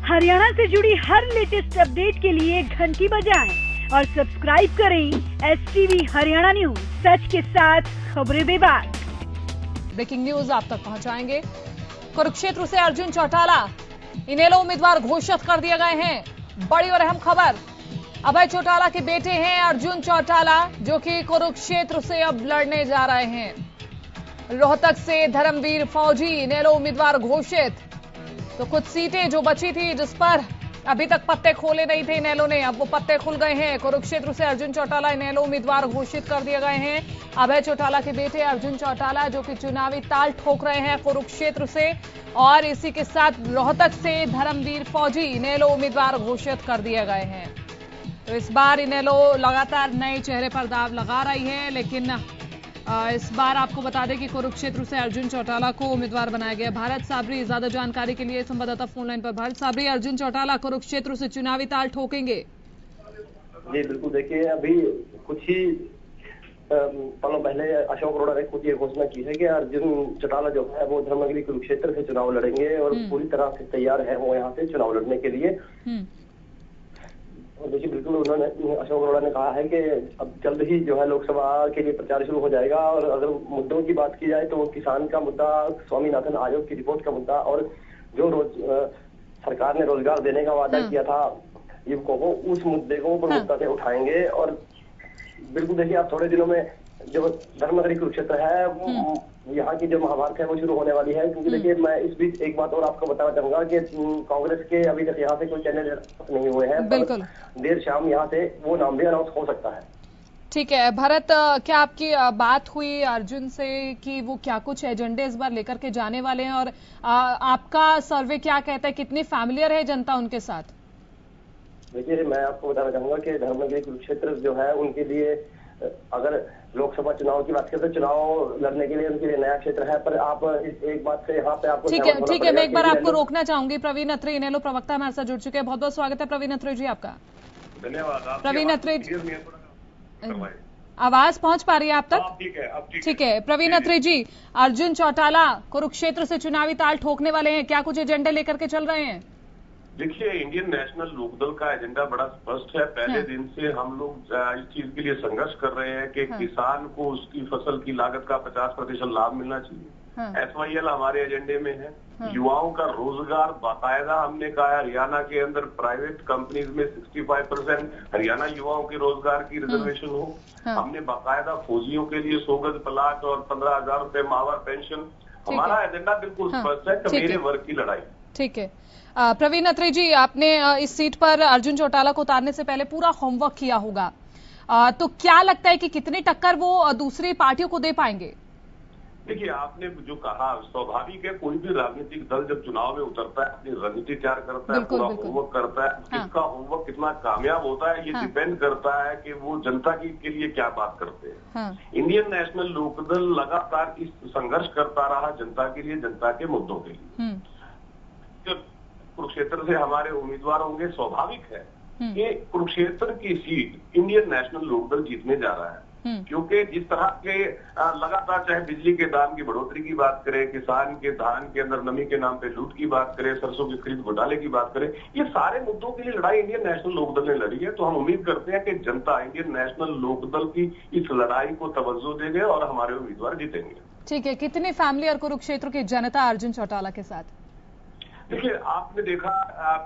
हरियाणा से जुड़ी हर latest update के लिए घंटी बजाएं और सब्सक्राइब करें STV हरियाणा न्यूज, सच के साथ खबरें बेबाक। ब्रेकिंग न्यूज आप तक पहुंचाएंगे। कुरुक्षेत्र से अर्जुन चौटाला इनेलो उम्मीदवार घोषित कर दिए गए हैं। बड़ी और अहम खबर, अभय चौटाला के बेटे हैं अर्जुन चौटाला, जो कि कुरुक्षेत्र से अब लड़ने जा रहे हैं। रोहतक से धर्मवीर फौजी इनेलो उम्मीदवार घोषित। तो कुछ सीटें जो बची थी, जिस पर अभी तक पत्ते खोले नहीं थे इनेलो ने, अब वो पत्ते खुल गए हैं। कुरुक्षेत्र से अर्जुन चौटाला इनेलो उम्मीदवार घोषित कर दिए गए हैं। अभय चौटाला के बेटे अर्जुन चौटाला, जो कि चुनावी ताल ठोक रहे हैं कुरुक्षेत्र से, और इसी के साथ रोहतक से धर्मवीर फौजी इनेलो उम्मीदवार घोषित कर दिए गए हैं। तो इस बार इनेलो लगातार नए चेहरे पर दाव लगा रही है, लेकिन इस बार आपको बता दें कि कुरुक्षेत्र से अर्जुन चौटाला को उम्मीदवार बनाया गया। भारत साबरी ज्यादा जानकारी के लिए संवाददाता फोन लाइन पर। भारत साबरी, अर्जुन चौटाला कुरुक्षेत्र से चुनावी ताल ठोकेंगे? जी बिल्कुल, देखिए अभी कुछ ही पलों पहले अशोक अरोड़ा ने खुद ये घोषणा की है कि अर्जुन चौटाला जो है वो धर्मगिरी कुरुक्षेत्र से चुनाव लड़ेंगे और पूरी तरह से तैयार है वो यहाँ से चुनाव लड़ने के लिए। और देखिए बिल्कुल उन्होंने, अशोक अरोड़ा ने कहा है कि अब जल्द ही जो है लोकसभा के लिए प्रचार शुरू हो जाएगा। और अगर मुद्दों की बात की जाए तो किसान का मुद्दा, स्वामीनाथन आयोग की रिपोर्ट का मुद्दा, और जो सरकार ने रोजगार देने का वादा किया था युवकों को, उस मुद्दे को प्रमुखता से उठाएंगे। और बिल्कुल देखिए आप थोड़े दिनों में जो धर्मगिरी कुरुक्षेत्र है, यहाँ की जो महाभारत है वो शुरू होने वाली है। क्योंकि देखिए मैं इस बीच एक बात और आपको बताना चाहूंगा कि कांग्रेस के अभी तक यहाँ से कोई कैंडिडेट नहीं हुए हैं। बिल्कुल, देर शाम यहाँ से वो नाम भी अनाउंस हो सकता है। ठीक है भरत, क्या आपकी बात हुई अर्जुन से कि वो क्या कुछ एजेंडे इस बार लेकर के जाने वाले हैं, और आपका सर्वे क्या कहता है, कितनी फैमिलियर है जनता उनके साथ? देखिए मैं आपको बताना चाहूंगा कि धर्मगिरी कुरुक्षेत्र जो है उनके लिए, अगर लोकसभा चुनाव की बात करें तो चुनाव लड़ने के लिए उनके लिए नया क्षेत्र है। पर आप एक बात से यहाँ पे आपको ठीक है, मैं एक बार आपको रोकना चाहूंगी। प्रवीण अत्री इनेलो प्रवक्ता हमारे साथ जुड़ चुके हैं। बहुत बहुत स्वागत है प्रवीण अत्री जी आपका। धन्यवाद। प्रवीण अत्री, आवाज पहुंच पा रही है आप तक? ठीक है प्रवीण अत्री जी, अर्जुन चौटाला कुरुक्षेत्र से चुनावी ताल ठोकने वाले हैं, क्या कुछ एजेंडे लेकर के चल रहे हैं? देखिए इंडियन नेशनल लोकदल का एजेंडा बड़ा स्पष्ट है। पहले दिन से हम लोग इस चीज के लिए संघर्ष कर रहे हैं कि किसान को उसकी फसल की लागत का 50% लाभ मिलना चाहिए। SYL हमारे एजेंडे में है। युवाओं का रोजगार बाकायदा हमने कहा है, हरियाणा के अंदर प्राइवेट कंपनीज में 65% हरियाणा युवाओं के रोजगार की रिजर्वेशन हो। हमने बाकायदा फौजियों के लिए 100 गज प्लाट और 15,000 रुपए माहवार पेंशन। हमारा एजेंडा बिल्कुल स्पष्ट है, मेरे वर्ग की लड़ाई। ठीक है प्रवीण अत्री जी, आपने इस सीट पर अर्जुन चौटाला को उतारने से पहले पूरा होमवर्क किया होगा, तो क्या लगता है कि कितनी टक्कर वो दूसरी पार्टियों को दे पाएंगे? देखिए आपने जो कहा स्वाभाविक है, कोई भी राजनीतिक दल जब चुनाव में उतरता है अपनी रणनीति तैयार करता है, पूरा होमवर्क करता है। इसका होमवर्क कितना कामयाब होता है ये डिपेंड करता है कि वो जनता के लिए क्या बात करते हैं। इंडियन नेशनल लोकदल लगातार इस संघर्ष करता रहा जनता के लिए, जनता के मुद्दों के लिए। जब कुरुक्षेत्र से हमारे उम्मीदवार होंगे, स्वाभाविक है कि कुरुक्षेत्र की सीट इंडियन नेशनल लोकदल जीतने जा रहा है। क्योंकि जिस तरह के लगातार चाहे बिजली के दाम की बढ़ोतरी की बात करें, किसान के धान के अंदर नमी के नाम पे लूट की बात करें, सरसों की खरीद घोटाले की बात करें, ये सारे मुद्दों के लिए लड़ाई इंडियन नेशनल लोकदल ने लड़ी है। तो हम उम्मीद करते हैं कि जनता इंडियन नेशनल लोकदल की इस लड़ाई को तवज्जो देंगे और हमारे उम्मीदवार जीतेंगे। ठीक है, कितनी फैमिली और कुरुक्षेत्र की जनता अर्जुन चौटाला के साथ? देखिए आपने देखा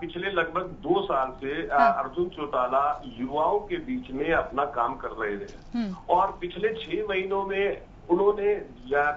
पिछले लगभग 2 साल से अर्जुन चौटाला युवाओं के बीच में अपना काम कर रहे थे। और पिछले 6 महीनों में उन्होंने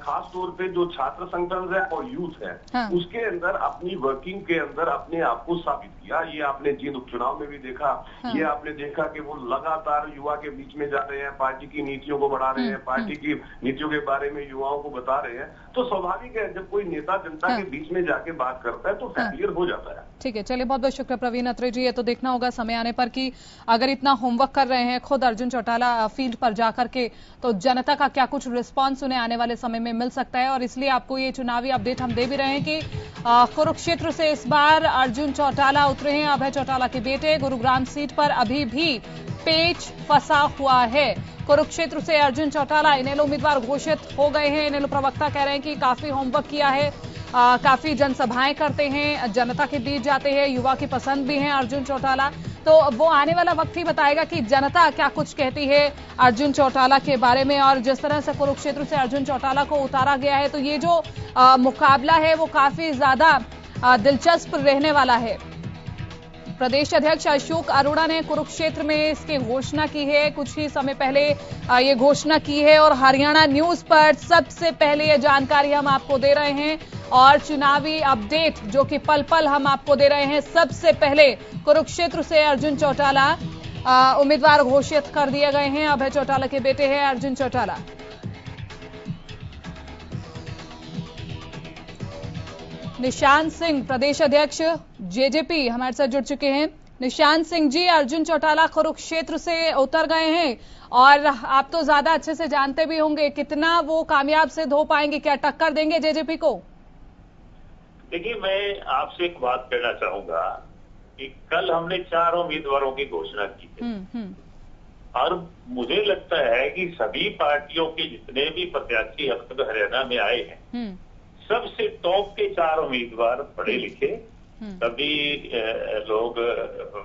खास तौर पे जो छात्र संगठन है और यूथ है उसके अंदर अपनी वर्किंग के अंदर अपने आप को साबित किया। ये आपने जींद उपचुनाव में भी देखा। ये आपने देखा कि वो लगातार युवा के बीच में जा रहे हैं, पार्टी की नीतियों को बढ़ा रहे हैं, पार्टी की नीतियों के बारे में युवाओं को बता रहे हैं। तो स्वाभाविक है जब कोई नेता जनता के बीच में जाके बात करता है तो फेलियर हो जाता है। ठीक है, चलिए बहुत बहुत शुक्रिया प्रवीण अत्री जी। ये तो देखना होगा समय आने पर कि अगर इतना होमवर्क कर रहे हैं खुद अर्जुन चौटाला फील्ड पर जाकर के, तो जनता का क्या कुछ रिस्पांस उन्हें आने वाले समय में मिल सकता है। और इसलिए आपको ये चुनावी अपडेट हम दे भी रहे हैं कि कुरुक्षेत्र से इस बार अर्जुन चौटाला उतरे हैं। अभय चौटाला के बेटे गुरुग्राम सीट पर अभी भी पेच फंसा हुआ है। कुरुक्षेत्र से अर्जुन चौटाला इनेलो उम्मीदवार घोषित हो गए हैं। इनेलो प्रवक्ता कह रहे हैं कि काफी होमवर्क किया है काफी जनसभाएं करते हैं, जनता के बीच जाते हैं, युवा की पसंद भी है अर्जुन चौटाला। तो वो आने वाला वक्त ही बताएगा कि जनता क्या कुछ कहती है अर्जुन चौटाला के बारे में। और जिस तरह से कुरुक्षेत्र से अर्जुन चौटाला को उतारा गया है, तो ये जो मुकाबला है वो काफी ज्यादा दिलचस्प रहने वाला है। प्रदेश अध्यक्ष अशोक अरोड़ा ने कुरुक्षेत्र में इसकी घोषणा की है, कुछ ही समय पहले ये घोषणा की है। और हरियाणा न्यूज पर सबसे पहले ये जानकारी हम आपको दे रहे हैं और चुनावी अपडेट जो कि पल पल हम आपको दे रहे हैं। सबसे पहले कुरुक्षेत्र से अर्जुन चौटाला उम्मीदवार घोषित कर दिए गए हैं। अभय चौटाला के बेटे हैं अर्जुन चौटाला। निशांत सिंह प्रदेश अध्यक्ष जेजेपी हमारे साथ जुड़ चुके हैं। निशांत सिंह जी, अर्जुन चौटाला कुरुक्षेत्र से उतर गए हैं और आप तो ज्यादा अच्छे से जानते भी होंगे, कितना वो कामयाब सिद्ध हो पाएंगे, क्या टक्कर देंगे जेजेपी को? देखिए, मैं आपसे एक बात कहना चाहूंगा कि कल हमने 4 उम्मीदवारों की घोषणा की है और मुझे लगता है कि सभी पार्टियों के जितने भी प्रत्याशी अब तक हरियाणा में आए हैं, सबसे टॉप के 4 उम्मीदवार पढ़े लिखे, सभी लोग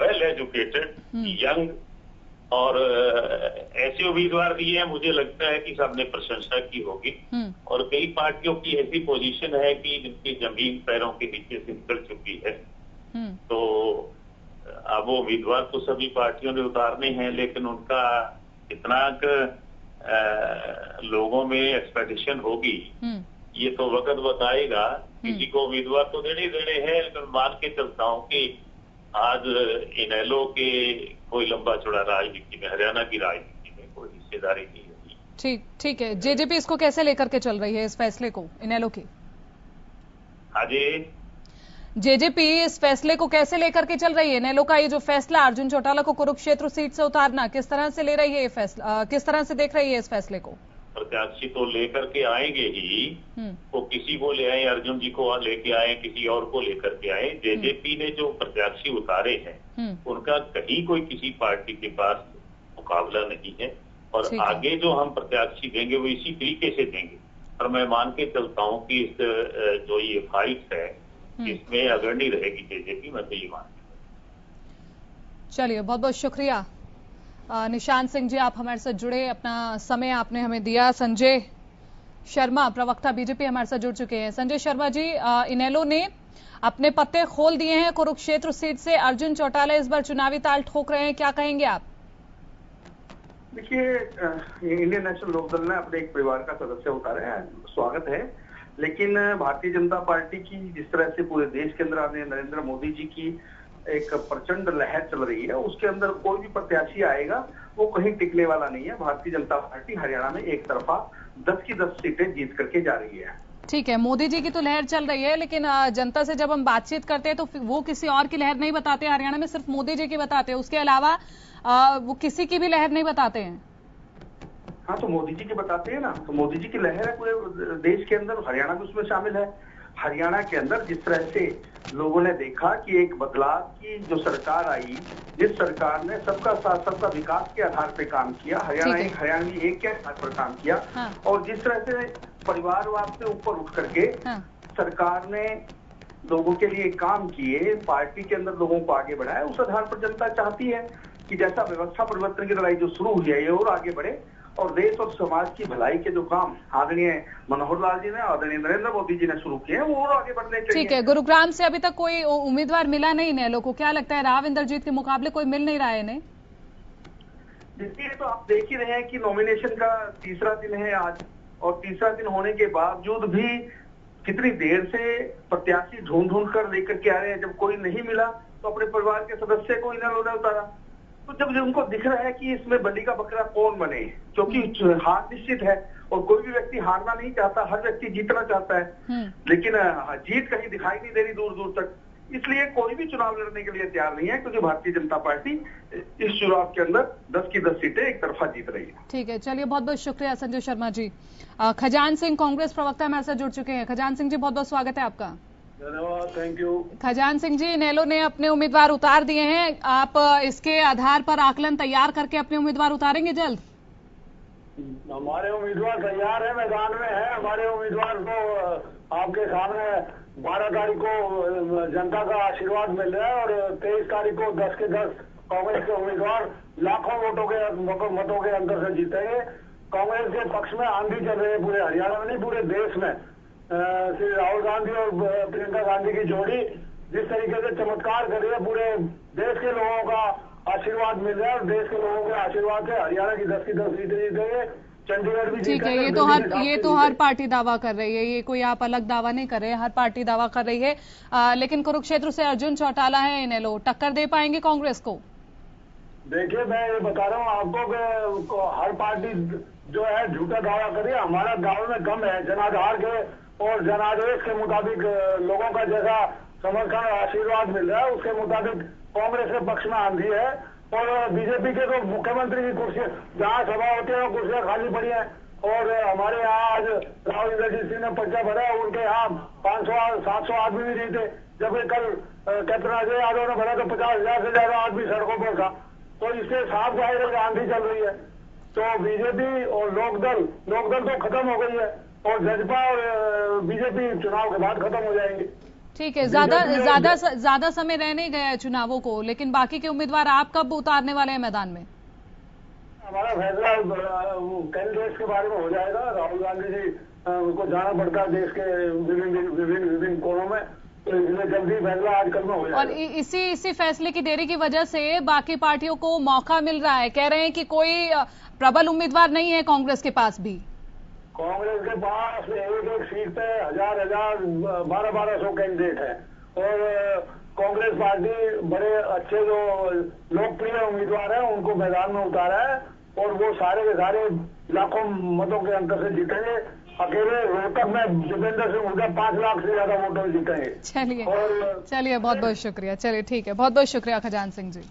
वेल एजुकेटेड, यंग और ऐसे उम्मीदवार दिए हैं। मुझे लगता है कि सबने प्रशंसा की होगी और कई पार्टियों की ऐसी पोजीशन है कि जिनकी जमीन पैरों के नीचे से निकल चुकी है। तो अब वो उम्मीदवार तो सभी पार्टियों ने उतारने हैं, लेकिन उनका कितना लोगों में एक्सपेक्टेशन होगी ये तो वक्त बताएगा। किसी को उम्मीदवार तो देने हैं, लेकिन मान के चलता हूँ कि आज इनेलो के कोई लंबा चौड़ा राजनीति में, हरियाणा की राजनीति में कोई हिस्सेदारी नहीं होगी। ठीक है। जेजेपी इसको कैसे लेकर के चल रही है, इस फैसले को इनेलो की? हाँ जी, जेजेपी इस फैसले को कैसे लेकर के चल रही है? इनेलो का ये जो फैसला अर्जुन चौटाला को कुरुक्षेत्र सीट से उतारना, किस तरह से ले रही है ये फैसला, किस तरह से देख रही है इस फैसले को? प्रत्याशी तो लेकर के आएंगे ही, वो किसी को ले आए, अर्जुन जी को लेके आए, किसी और को लेकर के आए। जेजेपी ने जो प्रत्याशी उतारे हैं उनका कहीं कोई किसी पार्टी के पास मुकाबला नहीं है और आगे जो हम प्रत्याशी देंगे वो इसी तरीके से देंगे। और मैं मान के चलता हूँ कि इस जो ये फाइट है इसमें अग्रणी रहेगी जेजेपी, मैं तो ये मानता हूँ। चलिए, बहुत बहुत शुक्रिया निशांत सिंह जी, आप हमारे साथ जुड़े, अपना समय आपने हमें दिया। संजय शर्मा प्रवक्ता बीजेपी हमारे साथ जुड़ चुके हैं। संजय शर्मा जी, इनेलो ने अपने पत्ते खोल दिए हैं, कुरुक्षेत्र सीट से अर्जुन चौटाला इस बार चुनावी ताल ठोक रहे हैं, क्या कहेंगे आप? देखिए, इंडियन नेशनल लोकदल ने अपने एक परिवार का सदस्य उतारे हैं, स्वागत है। लेकिन भारतीय जनता पार्टी की जिस तरह से पूरे देश के अंदर नरेंद्र मोदी जी की एक प्रचंड लहर चल रही है, उसके अंदर कोई भी प्रत्याशी आएगा वो कहीं टिकने वाला नहीं है। भारतीय जनता पार्टी हरियाणा में एक तरफा 10 की 10 सीटें जीत करके जा रही है। ठीक है, मोदी जी की तो लहर चल रही है, लेकिन जनता से जब हम बातचीत करते हैं तो वो किसी और की लहर नहीं बताते, हरियाणा में सिर्फ मोदी जी की बताते हैं, उसके अलावा वो किसी की भी लहर नहीं बताते हैं। हाँ, तो मोदी जी की बताते हैं ना, तो मोदी जी की लहर है पूरे देश के अंदर, हरियाणा भी उसमें शामिल है। हरियाणा के अंदर जिस तरह से लोगों ने देखा कि एक बदलाव की जो सरकार आई, जिस सरकार ने सबका साथ सबका विकास के आधार पे काम किया, हरियाणवी एक के आधार पर काम किया, और जिस तरह से परिवारवाद से ऊपर उठ करके सरकार ने लोगों के लिए काम किए, पार्टी के अंदर लोगों को आगे बढ़ाया, उस आधार पर जनता चाहती है कि जैसा व्यवस्था परिवर्तन की लड़ाई जो शुरू हुई है ये और आगे बढ़े और देश और समाज की भलाई के जो काम आदरणीय मनोहर लाल जी ने, आदरणीय नरेंद्र मोदी जी ने शुरू किए हैं वो और आगे बढ़ने चाहिए। ठीक है, गुरुग्राम से अभी तक कोई उम्मीदवार मिला नहीं इनेलो को, क्या लगता है राव इंद्रजीत के मुकाबले कोई मिल नहीं रहा है इन्हें? देखिए, तो आप देख ही रहे हैं कि नॉमिनेशन का तीसरा दिन है आज, और तीसरा दिन होने के बावजूद भी कितनी देर से प्रत्याशी ढूंढ कर लेकर के आ रहे हैं। जब कोई नहीं मिला तो अपने परिवार के सदस्य को इनेलो ने उतारा। तो जब उनको दिख रहा है कि इसमें बलि का बकरा कौन बने, क्योंकि हार निश्चित है और कोई भी व्यक्ति हारना नहीं चाहता, हर व्यक्ति जीतना चाहता है, लेकिन जीत कहीं दिखाई नहीं दे रही दूर दूर तक, इसलिए कोई भी चुनाव लड़ने के लिए तैयार नहीं है, क्योंकि भारतीय जनता पार्टी इस चुनाव के अंदर 10 की 10 सीटें एक तरफा जीत रही है। ठीक है, चलिए, बहुत बहुत शुक्रिया संजय शर्मा जी। खजान सिंह कांग्रेस प्रवक्ता हमारे साथ जुड़ चुके हैं। खजान सिंह जी, बहुत बहुत स्वागत है आपका। धन्यवाद, थैंक यू। खजान सिंह जी, इनेलो ने अपने उम्मीदवार उतार दिए हैं, आप इसके आधार पर आकलन तैयार करके अपने उम्मीदवार उतारेंगे जल्द? हमारे उम्मीदवार तैयार है, मैदान में है, हमारे उम्मीदवार को आपके सामने 12 तारीख को जनता का आशीर्वाद मिल रहा है और 23 तारीख को 10 के 10 कांग्रेस के उम्मीदवार लाखों मतों के अंतर से जीतेंगे। कांग्रेस के पक्ष में आंधी चल रही है पूरे हरियाणा में नहीं पूरे देश में। श्री राहुल गांधी और प्रियंका गांधी की जोड़ी जिस तरीके से चमत्कार कर रही है, पूरे देश के लोगों का आशीर्वाद मिल रहा है और देश के लोगों के आशीर्वाद से हरियाणा की 10 की 10 सीटें जीतेंगे। चंडीगढ़ भी ठीक है, ये तो हर पार्टी दावा कर रही है, ये कोई आप अलग दावा नहीं कर रहे हैं, हर पार्टी दावा कर रही है। लेकिन कुरुक्षेत्र से अर्जुन चौटाला है, इनेलो टक्कर दे पाएंगे कांग्रेस को? देखिए, मैं ये बता रहा हूँ आपको कि हर पार्टी जो है झूठा दावा करे, हमारा दावे में कम है। जनाधार के और जनादेश के मुताबिक लोगों का जैसा समर्थन और आशीर्वाद मिल रहा है उसके मुताबिक कांग्रेस के पक्ष में आंधी है। और बीजेपी के तो मुख्यमंत्री की कुर्सी जहाँ सभा होती है कुर्सियां खाली पड़ी हैं और हमारे यहाँ आज राहुल गांधी सिंह ने पर्चा भरा, उनके यहाँ 500-700 आदमी भी नहीं थे, जबकि कल कैप्टन अजय यादव ने भरा तो 50,000 से ज्यादा आदमी सड़कों पर था। तो इससे साफ जाहिर है कि आंधी चल रही है। तो बीजेपी और लोकदल तो खत्म हो गई है और जजपा और बीजेपी चुनाव के बाद खत्म हो जाएंगे। ठीक है, ज्यादा समय रह नहीं गया है चुनावों को, लेकिन बाकी के उम्मीदवार आप कब उतारने वाले हैं मैदान में? हमारा फैसला कैंडिडेट्स के बारे में हो जाएगा। राहुल गांधी जी को जाना पड़ता है देश के विभिन्न कोनों में, तो इसलिए जल्दी फैसला आजकल में हो जाएगा। और इसी फैसले की देरी की वजह से बाकी पार्टियों को मौका मिल रहा है, कह रहे हैं कि कोई प्रबल उम्मीदवार नहीं है कांग्रेस के पास भी। कांग्रेस के पास एक सीट पे 1200 कैंडिडेट है और कांग्रेस पार्टी बड़े अच्छे जो लोकप्रिय उम्मीदवार हैं उनको मैदान में उतारा है और वो सारे के सारे लाखों मतों के अंतर से जीतेंगे। अकेले रोहतक में दीपेंद्र सिंह हुड्डा 5 लाख से ज्यादा वोटों जीतेंगे। चलिए बहुत बहुत शुक्रिया। चलिए ठीक है, बहुत बहुत शुक्रिया खजान सिंह जी।